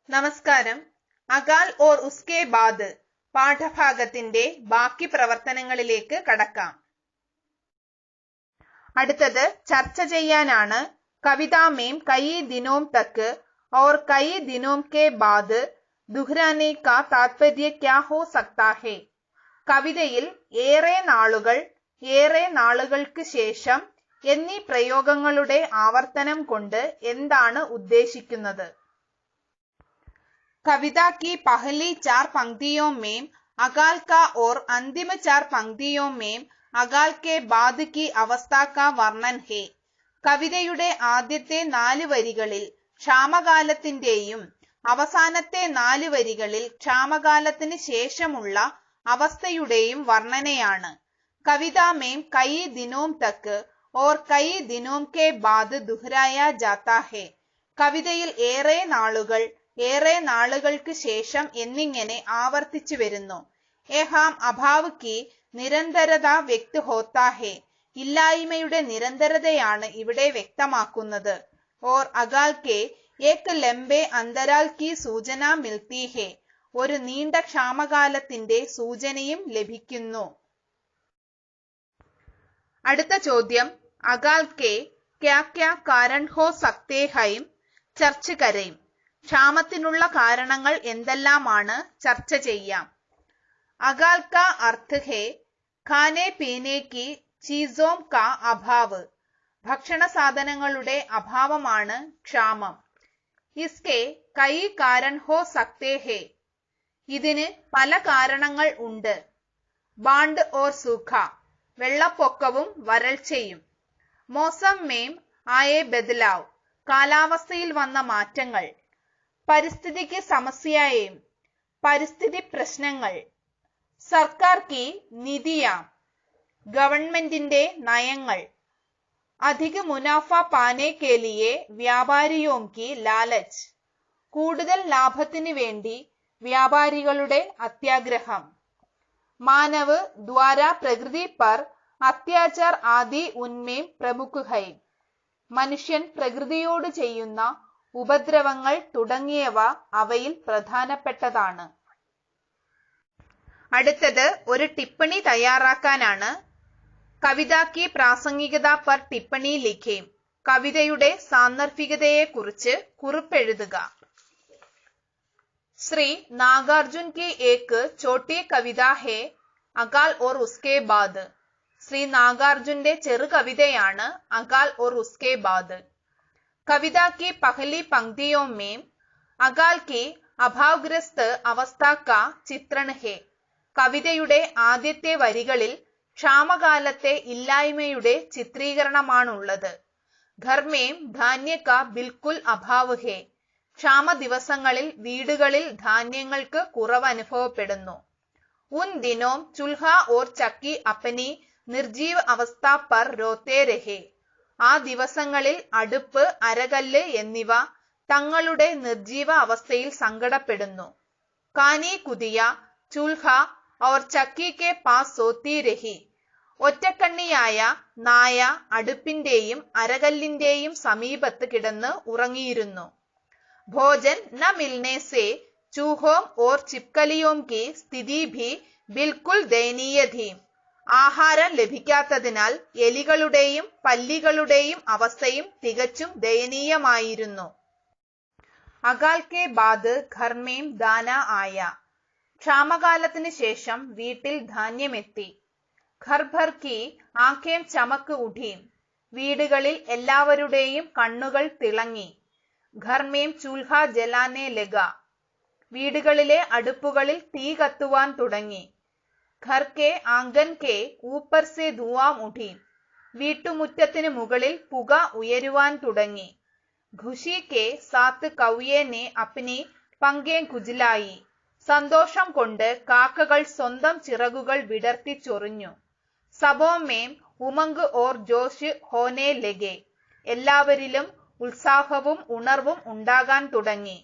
നമസ്കാരം. അകാൽ ഓർ ഉസ്കെ ബാദ് പാഠഭാഗത്തിന്റെ ബാക്കി പ്രവർത്തനങ്ങളിലേക്ക് കടക്കാം. അടുത്തത് ചർച്ച ചെയ്യാനാണ്. കവിതാ മേം കയി ദിനോം തക്ക് और कई दिनों के बाद दुहराने का तात्पर्य क्या हो सकता है? കവിതയിൽ ഏറെ നാളുകൾ, ഏറെ നാളുകൾക്ക് ശേഷം എന്നീ പ്രയോഗങ്ങളുടെ ആവർത്തനം കൊണ്ട് എന്താണ് ഉദ്ദേശിക്കുന്നത്? कविता की पहली 4 पंक्तियों में अकाल का और अंतिम 4 पंक्तियों में अकाल के बाद की अवस्था का वर्णन है. കവിതയുടെ ആദ്യത്തെ 4 വരികളിൽ ക്ഷാമകാലത്തിന്റെയും അവസാനത്തെ 4 വരികളിൽ ക്ഷാമകാലത്തിന് ശേഷമുള്ള അവസ്ഥയുടെയും വർണ്ണനയാണ്. കവിതാ മേം കയി ദിനോം തക്ക് और कई दिनों के बाद दुहराया जाता है. കവിതയിൽ ഏറെ നാളുകൾ, ഏറെ നാളുകൾക്ക് ശേഷം എന്നിങ്ങനെ ആവർത്തിച്ചു വരുന്നു. ഏഹാം അഭാവ് കി നിരന്തരത വ്യക്ത ഹോത്താ ഹെ. ഇല്ലായ്മയുടെ നിരന്തരതയാണ് ഇവിടെ വ്യക്തമാക്കുന്നത്. ഓർ അകാൽ കെ ഏക് ലംബെ അന്തരാൽ കി സൂചന മിൽത്തി ഹെ. ഒരു നീണ്ട ക്ഷാമകാലത്തിന്റെ സൂചനയും ലഭിക്കുന്നു. അടുത്ത ചോദ്യം, അകാൽ കെ ക്യാ ക്യാ കാരൺ ഹോ സക്തേ ഹൈം ചർച്ച കരയും. ക്ഷാമത്തിനുള്ള കാരണങ്ങൾ എന്തെല്ലാമാണ്? ചർച്ച ചെയ്യാം. അകാൽ കാ അർത്ഥ ഹെ ഖാനെ പീനെ കി ചീസോം കാ അഭാവ്. ഭക്ഷണ സാധനങ്ങളുടെ അഭാവമാണ് ക്ഷാമം. ഇസ്കെ കൈ കാരൺ ഹോ സക്തേ ഹെ. ഇതിന് പല കാരണങ്ങൾ ഉണ്ട്. ബാണ്ട് ഓർ സൂഖ. വെള്ളപ്പൊക്കവും വരൾച്ചയും. മോസം മേം ആയേ ബദലാവ്. കാലാവസ്ഥയിൽ വന്ന മാറ്റങ്ങൾ. പരിസ്ഥിതിക്ക് സമസ്യയും. പരിസ്ഥിതി പ്രശ്നങ്ങൾ. സർക്കാർ കി നിധിയാം. ഗവൺമെന്റിന്റെ നയങ്ങൾ. അധിക മുനാഫ പാനെ കെ ലിയെ വ്യാപാരിയോം കി ലാലച്ച്. കൂടുതൽ ലാഭത്തിന് വേണ്ടി വ്യാപാരികളുടെ അത്യാഗ്രഹം. മാനവ് ദ്വാര പ്രകൃതി പർ അത്യാചാർ ആദി ഉന്മേം പ്രമുഖ ഹൈ. മനുഷ്യൻ പ്രകൃതിയോട് ചെയ്യുന്ന ഉപദ്രവങ്ങൾ തുടങ്ങിയവ അവയിൽ പ്രധാനപ്പെട്ടതാണ്. അടുത്തത് ഒരു ടിപ്പണി തയ്യാറാക്കാനാണ്. കവിതാ കി പ്രാസംഗികത പർ ടിപ്പണി ലിഖേം. കവിതയുടെ സാന്ദർഭികതയെക്കുറിച്ച് കുറിപ്പെഴുതുക. ശ്രീ നാഗാർജുൻ की एक छोटी कविता है अकाल और उसके बाद. ശ്രീ നാഗാർജുന്റെ ചെറു കവിതയാണ് അകാൽ और उसके बाद. कविता की पहली पंक्तियों में अकाल की अभावग्रस्त अवस्था का चित्रण है. കവിതയുടെ ആദ്യത്തെ വരികളിൽ ക്ഷാമകാലത്തെ ഇല്ലായ്മയുടെ ചിത്രീകരണമാണുള്ളത്. ഘർ മേം ധാന്യ കാ ബിൽക്കുൽ അഭാവ് ഹെ. ക്ഷാമ ദിവസങ്ങളിൽ വീടുകളിൽ ധാന്യങ്ങൾക്ക് കുറവ് അനുഭവപ്പെടുന്നു. ഉൻ ദിനോം ചുൽഹ ഓർ ചക്കി അപ്പനി നിർജീവ അവസ്ഥ പർ രോത്തേ രഹെ. ആ ദിവസങ്ങളിൽ അടുപ്പ്, അരകല്ല് എന്നിവ തങ്ങളുടെ നിർജീവ അവസ്ഥയിൽ സങ്കടപ്പെടുന്നു. കാനി കുതിയ ചുൽഹ ഓർ ചക്കി കെ പാസ് സോത്തി രഹി. ഒറ്റക്കണ്ണിയായ നായ അടുപ്പിന്റെയും അരകല്ലിന്റെയും സമീപത്ത് കിടന്ന് ഉറങ്ങിയിരുന്നു. ഭോജൻ ന മിൽനെ സെ ചൂഹോം ഓർ ചിപ്കലിയോം കി സ്ഥിതി ഭി ബിൽക്കുൽ ദയനീയ ഥി. ആഹാരം ലഭിക്കാത്തതിനാൽ എലികളുടെയും പല്ലികളുടെയും അവസ്ഥയും തികച്ചും ദയനീയമായിരുന്നു. അകാൽ കെ ബാദ് ഘർ മേം ദാന ആയ. ക്ഷാമകാലത്തിന് ശേഷം വീട്ടിൽ ധാന്യമെത്തി. ഘർ ഭർ കി ആഖേം ചമക്ക് ഉഠീം. വീടുകളിൽ എല്ലാവരുടെയും കണ്ണുകൾ തിളങ്ങി. ഘർ മേം ചൂൽഹ ജലാനെ ലഗ. വീടുകളിലെ അടുപ്പുകളിൽ തീ കത്തുവാൻ തുടങ്ങി. ഘർ കെ ആംഗൻ കെ ഊപ്പർ സെ ധുവാം ഉഠീം. വീട്ടുമുറ്റത്തിന് മുകളിൽ പുക ഉയരുവാൻ തുടങ്ങി. ഖുഷി കെ സാത്ത് കൗയെ നെ അപ്നി പങ്കെ കുജിലായി. സന്തോഷം കൊണ്ട് കാക്കകൾ സ്വന്തം ചിറകുകൾ വിടർത്തി ചൊറിഞ്ഞു. സബോ മേം ഉമംഗ് ഓർ ജോഷ് ഹോനെ ലഗെ. എല്ലാവരിലും ഉത്സാഹവും ഉണർവും ഉണ്ടാകാൻ തുടങ്ങി.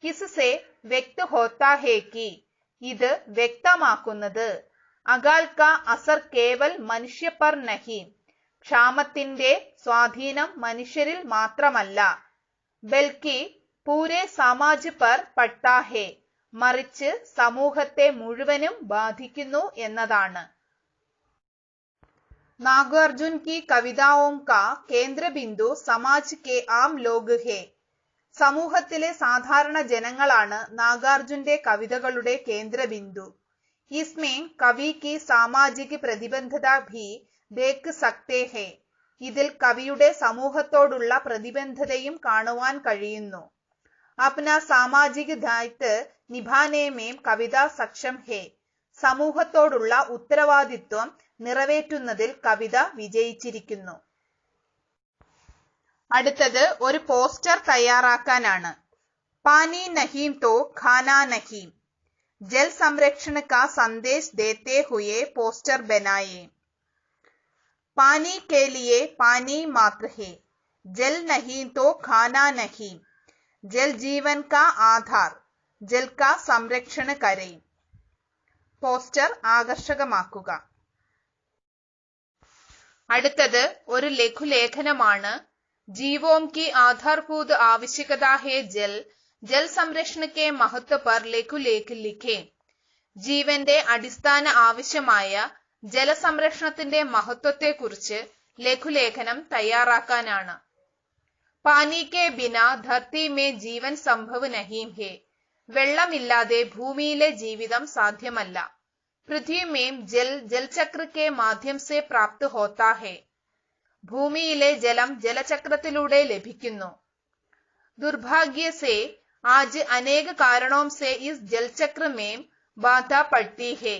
ഇസ്സെ വ്യക്ത ഹോത്താ ഹേ കി. ഇത് വ്യക്തമാക്കുന്നത് അകാൽ കാ അസർ കേവൽ മനുഷ്യ പർ നഹി. ക്ഷാമത്തിന്റെ സ്വാധീനം മനുഷ്യരിൽ മാത്രമല്ല, ബൽക്കി പൂരെ സമാജ് പർ പഡ്താ ഹേ, മറിച്ച് സമൂഹത്തെ മുഴുവനും ബാധിക്കുന്നു എന്നതാണ്. നാഗാർജുൻ की कविताओं का केंद्र बिंदु समाज के आम लोग है. സമൂഹത്തിലെ സാധാരണ ജനങ്ങളാണ് നാഗാർജുന്റെ കവിതകളുടെ കേന്ദ്രബിന്ദു. इसमें कवि की सामाजिक प्रतिबद्धता भी देख सकते हैं. ഇതിൽ കവിയുടെ സമൂഹത്തോടുള്ള പ്രതിബദ്ധതയും കാണുവാൻ കഴിയുന്നു. अपना सामाजिक दायित्व निभाने में कविता सक्षम है. സമൂഹത്തോടുള്ള ഉത്തരവാദിത്വം നിറവേറ്റുന്നതിൽ കവിത വിജയിച്ചിരിക്കുന്നു. അടുത്തത് ഒരു പോസ്റ്റർ തയ്യാറാക്കാനാണ്. പാനി നഹീം തോ ഖാനാ നഹീം, ജൽ സംരക്ഷण का संदेश देते हुए पोस्टर बनाए. पानी के लिए पानी मात्र है, जल नहीं तो खाना नहीं. जल जीवन का आधार, जल का संरक्षण करें. പോസ്റ്റർ ആകർഷകമാക്കുക. അടുത്തത് ഒരു ലഘുലേഖനമാണ്. ജീവോം की आधारभूत आवश्यकता है जल, जल संरक्षण के महत्व पर ലഘുലേഖ ലിഖേ. ജീവന്റെ അടിസ്ഥാന ആവശ്യമായ ജലസംരക്ഷണത്തിന്റെ മഹത്വത്തെക്കുറിച്ച് ലഘുലേഖനം തയ്യാറാക്കാനാണ്. പാനി കെ ബിനാ ധർത്തി മേ ജീവൻ സംഭവ് നഹീം ഹേ, വെള്ളമില്ലാതെ ഭൂമിയിലെ ജീവിതം സാധ്യമല്ല. പൃഥ്വി മേം ജൽ ജൽചക്ര കെ മാധ്യം സെ പ്രാപ്ത് ഹോത്താ ഹേ, ഭൂമിയിലെ ജലം ജലചക്രത്തിലൂടെ ലഭിക്കുന്നു. ദുർഭാഗ്യ സെ ആജ് അനേക കാരണോം സെ ഇസ് ജൽചക്ര മേം ബാധ പഡ്തി ഹേ,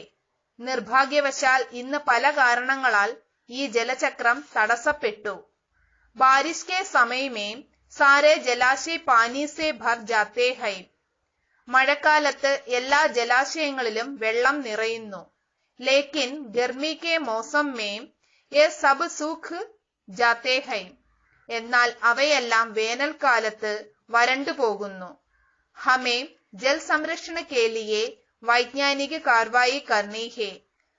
നിർഭാഗ്യവശാൽ ഇന്ന് പല കാരണങ്ങളാൽ ഈ ജലചക്രം തടസ്സപ്പെട്ടു. ബാരിഷ് കെ സമയ മേം സാരെ ജലാശയ പാനി സെ ഭർ ജാത്തെ ഹൈ, മഴക്കാലത്ത് എല്ലാ ജലാശയങ്ങളിലും വെള്ളം നിറയുന്നു. ലേക്കിൻ ഗർമി കെ മൗസം മേം യെ സബ് സൂഖ് ജാത്തെ ഹൈ, എന്നാൽ അവയെല്ലാം വേനൽക്കാലത്ത് വരണ്ടു പോകുന്നു. ഹമേ ജൽ സംരക്ഷണ കെ ലിയെ വൈജ്ഞാനിക കാർവായി കർണി ഹേ,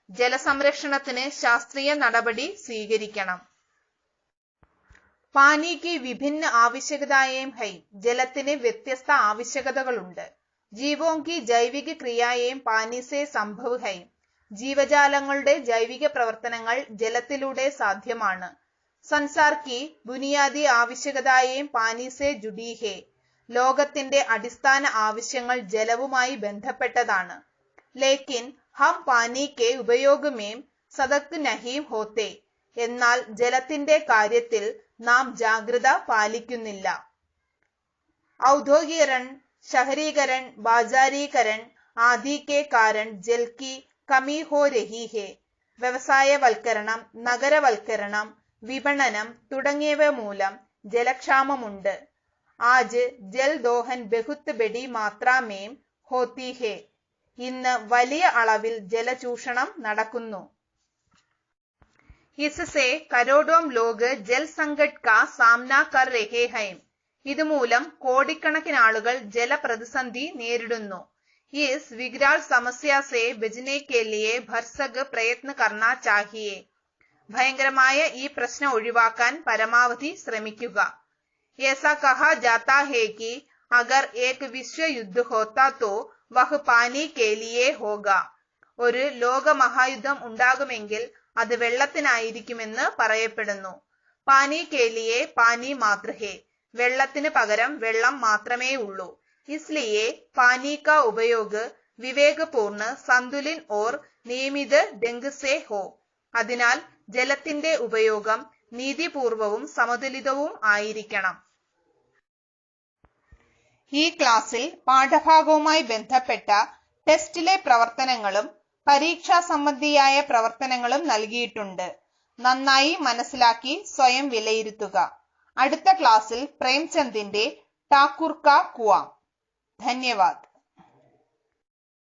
ജലസംരക്ഷണത്തിന് ശാസ്ത്രീയ നടപടി സ്വീകരിക്കണം. പാനി की विभिन्न आवश्यकताएं है, ജലത്തിന് വ്യത്യസ്ത ആവശ്യകതകളുണ്ട്. ജീവോം की ജൈവിക ക്രിയായേം പാനി സെ സംഭവ് ഹൈ, ജീവജാലങ്ങളുടെ ജൈവിക പ്രവർത്തനങ്ങൾ ജലത്തിലൂടെ സാധ്യമാണ്. സംസാർ की ബുനിയാദി ആവശ്യകതായേം പാനി സെ ജുഡി ഹേ, ലോകത്തിന്റെ അടിസ്ഥാന ആവശ്യങ്ങൾ ജലവുമായി ബന്ധപ്പെട്ടതാണ്. ലേക്കിൻ ഹം പാനി കെ ഉപയോഗമേം സതക് നഹീം ഹോത്തെ, എന്നാൽ ജലത്തിന്റെ കാര്യത്തിൽ നാം ജാഗ്രത പാലിക്കുന്നില്ല. ഔദ്യോഗികരൺ, शहरीकरण, बाजारीकरण आदि के कारण जल की कमी हो रही है. വ്യവസായവൽക്കരണം, നഗരവൽക്കരണം, വിപണനം തുടങ്ങിയവ മൂലം ജലക്ഷാമമുണ്ട്. ആജ് ജൽ ദോഹൻ ബഹുത് ബഡി മാത്രാ മേം ഹോത്തി ഹേ, ഇന്ന് വലിയ അളവിൽ ജലചൂഷണം നടക്കുന്നു. इससे करोड़ों लोग जल संकट का सामना कर रहे हैं. ഇതുമൂലം കോടിക്കണക്കിന് ആളുകൾ ജലപ്രതിസന്ധി നേരിടുന്നു. इस विकराल समस्या से बचने के लिए भरसक प्रयत्न करना चाहिए. ഭയങ്കരമായ ഈ പ്രശ്നം ഒഴിവാക്കാൻ പരമാവധി ശ്രമിക്കുക. ऐसा कहा जाता है कि अगर एक विश्व युद्ध होता तो वह पानी के लिए होगा. ഒരു ലോക മഹായുദ്ധം ഉണ്ടാകുമെങ്കിൽ അത് വെള്ളത്തിനായിരിക്കുമെന്ന് പറയപ്പെടുന്നു. പാനി കെ ലിയെ പാനി മാത്ര ഹേ, വെള്ളത്തിന് പകരം വെള്ളം മാത്രമേ ഉള്ളൂ. इसलिए पानी का उपयोग विवेकपूर्ण, संतुलित और नियमित ढंग से हो. അതിനാൽ ജലത്തിന്റെ ഉപയോഗം നീതിപൂർവവും സമതുലിതവും ആയിരിക്കണം. ഈ ക്ലാസ്സിൽ പാഠഭാഗവുമായി ബന്ധപ്പെട്ട ടെസ്റ്റിലെ പ്രവർത്തനങ്ങളും പരീക്ഷാ സംബന്ധിയായ പ്രവർത്തനങ്ങളും നൽകിയിട്ടുണ്ട്. നന്നായി മനസ്സിലാക്കി സ്വയം വിലയിരുത്തുക. അടുത്ത ക്ലാസ്സിൽ പ്രേംചന്ദിന്റെ ഠാക്കൂർ കാ കുആം. ധന്യവാദ്.